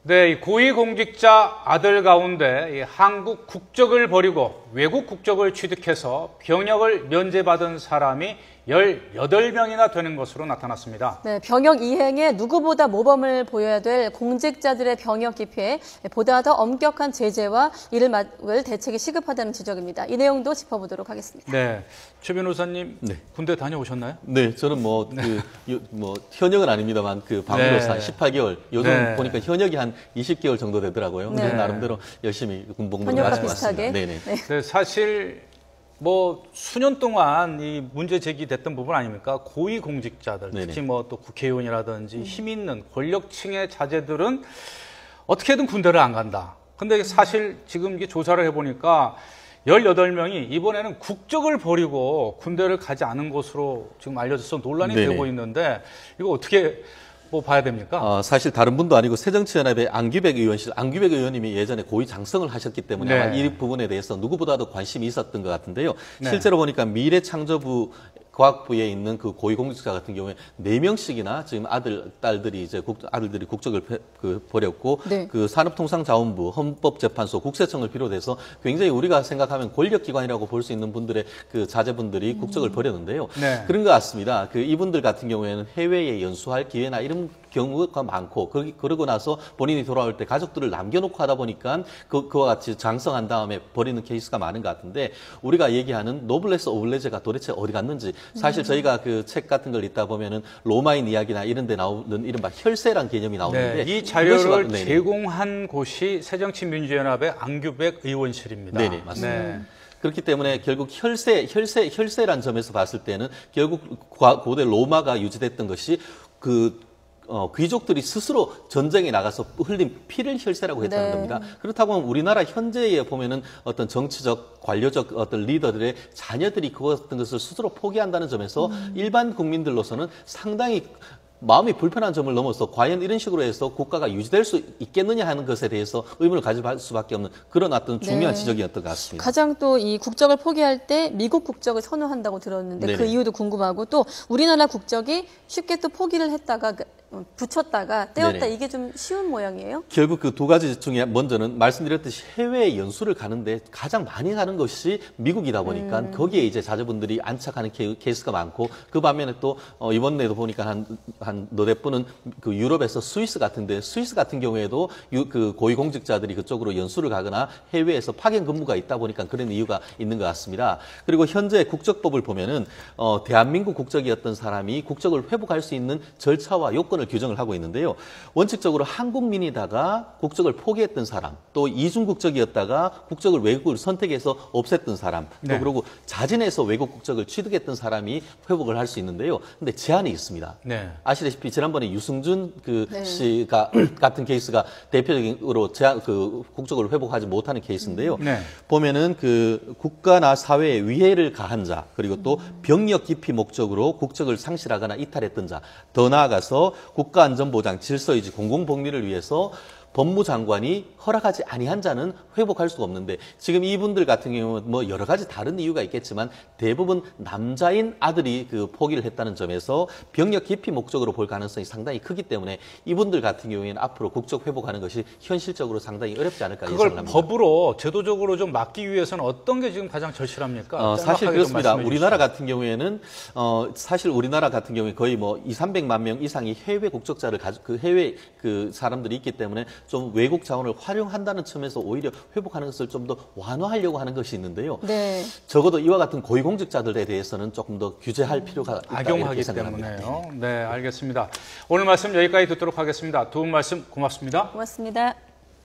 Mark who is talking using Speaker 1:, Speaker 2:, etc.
Speaker 1: 네, 이 고위공직자 아들 가운데 이 한국 국적을 버리고 외국 국적을 취득해서 병역을 면제받은 사람이 18명이나 되는 것으로 나타났습니다.
Speaker 2: 네, 병역 이행에 누구보다 모범을 보여야 될 공직자들의 병역 기피에 보다 더 엄격한 제재와 이를 막을 대책이 시급하다는 지적입니다. 이 내용도 짚어보도록 하겠습니다.
Speaker 1: 네, 최 변호사님
Speaker 3: 네.
Speaker 1: 군대 다녀오셨나요?
Speaker 3: 네, 저는 현역은 아닙니다만 방위로서 한 18개월, 요즘 보니까 현역이 한 20개월 정도 되더라고요.
Speaker 2: 네.
Speaker 3: 그래서 나름대로 열심히 군복무를
Speaker 2: 현역과
Speaker 3: 마치고 왔습니다.
Speaker 2: 비슷하게.
Speaker 3: 네네.
Speaker 1: 네, 사실 수년 동안 이 문제 제기됐던 부분 아닙니까? 고위공직자들, 특히 또 국회의원이라든지 힘 있는 권력층의 자제들은 어떻게든 군대를 안 간다. 근데 사실 지금 이게 조사를 해보니까 18명이 이번에는 국적을 버리고 군대를 가지 않은 것으로 지금 알려져서 논란이 되고 있는데 이거 어떻게 봐야 됩니까?
Speaker 3: 사실 다른 분도 아니고 새정치연합의 안규백 의원님이 예전에 고위 장성을 하셨기 때문에 아마 이 부분에 대해서 누구보다도 관심이 있었던 것 같은데요. 실제로 보니까 미래창조부 과학부에 있는 그 고위공직자 같은 경우에 4명씩이나 지금 딸들이 아들들이 국적을 버렸고 그 산업통상자원부, 헌법재판소, 국세청을 비롯해서 굉장히 우리가 생각하면 권력기관이라고 볼 수 있는 분들의 그 자제분들이 국적을 버렸는데요. 그런 것 같습니다. 이분들 같은 경우에는 해외에 연수할 기회나 이런 경우가 많고 그러고 나서 본인이 돌아올 때 가족들을 남겨놓고 하다 보니까 그와 같이 장성한 다음에 버리는 케이스가 많은 것 같은데 우리가 얘기하는 노블레스 오블레제가 도대체 어디 갔는지 사실 저희가 그 책 같은 걸 읽다 보면은 로마인 이야기나 이런 데 나오는 이른바 혈세란 개념이 나오는데
Speaker 1: 이 자료를 제공한 곳이 새정치민주연합의 안규백 의원실입니다.
Speaker 3: 네네, 맞습니다. 그렇기 때문에 결국 혈세란 점에서 봤을 때는 결국 고대 로마가 유지됐던 것이 귀족들이 스스로 전쟁에 나가서 흘린 피를 혈세라고 했다는 겁니다. 그렇다고 하면 우리나라 현재에 보면은 어떤 정치적, 관료적 어떤 리더들의 자녀들이 그 어떤 것을 스스로 포기한다는 점에서 일반 국민들로서는 상당히 마음이 불편한 점을 넘어서 과연 이런 식으로 해서 국가가 유지될 수 있겠느냐 하는 것에 대해서 의문을 가질 수밖에 없는 그런 어떤 중요한 지적이었던 것 같습니다.
Speaker 2: 가장 또 이 국적을 포기할 때 미국 국적을 선호한다고 들었는데 그 이유도 궁금하고 또 우리나라 국적이 쉽게 또 포기를 했다가 붙였다가 떼었다 이게 좀 쉬운 모양이에요?
Speaker 3: 결국 그 두 가지 중에 먼저는 말씀드렸듯이 해외 연수를 가는데 가장 많이 가는 것이 미국이다 보니까 거기에 이제 자제분들이 안착하는 케이스가 많고 그 반면에 또 이번에도 보니까 한 너댓 분은 그 유럽에서 스위스 같은 경우에도 그 고위공직자들이 그쪽으로 연수를 가거나 해외에서 파견 근무가 있다 보니까 그런 이유가 있는 것 같습니다. 그리고 현재 국적법을 보면은 대한민국 국적이었던 사람이 국적을 회복할 수 있는 절차와 요건을 규정을 하고 있는데요. 원칙적으로 한국민이다가 국적을 포기했던 사람, 또 이중 국적이었다가 국적을 외국을 선택해서 없앴던 사람, 또 그리고 자진해서 외국 국적을 취득했던 사람이 회복을 할 수 있는데요. 근데 제한이 있습니다. 아시다시피 지난번에 유승준 씨가 같은 케이스가 대표적으로 국적을 회복하지 못하는 케이스인데요. 보면은 그 국가나 사회에 위해를 가한 자, 그리고 또 병력 기피 목적으로 국적을 상실하거나 이탈했던 자, 더 나아가서 국가안전보장, 질서유지, 공공복리를 위해서 법무장관이 허락하지 아니한 자는 회복할 수가 없는데 지금 이분들 같은 경우는 여러 가지 다른 이유가 있겠지만 대부분 남자인 아들이 포기를 했다는 점에서 병력 기피 목적으로 볼 가능성이 상당히 크기 때문에 이분들 같은 경우에는 앞으로 국적 회복하는 것이 현실적으로 상당히 어렵지 않을까 예상을 합니다.
Speaker 1: 그걸 법으로 제도적으로 좀 막기 위해서는 어떤 게 지금 가장 절실합니까?
Speaker 3: 사실 그렇습니다. 우리나라 같은 경우에는 거의 200~300만 명 이상이 해외 국적자를 해외 사람들이 있기 때문에 좀 외국 자원을 활용한다는 점에서 오히려 회복하는 것을 좀 더 완화하려고 하는 것이 있는데요. 적어도 이와 같은 고위공직자들에 대해서는 조금 더 규제할 필요가 있다.
Speaker 1: 악용하기 때문에요. 네, 알겠습니다. 오늘 말씀 여기까지 듣도록 하겠습니다. 두 분 말씀 고맙습니다.
Speaker 2: 고맙습니다.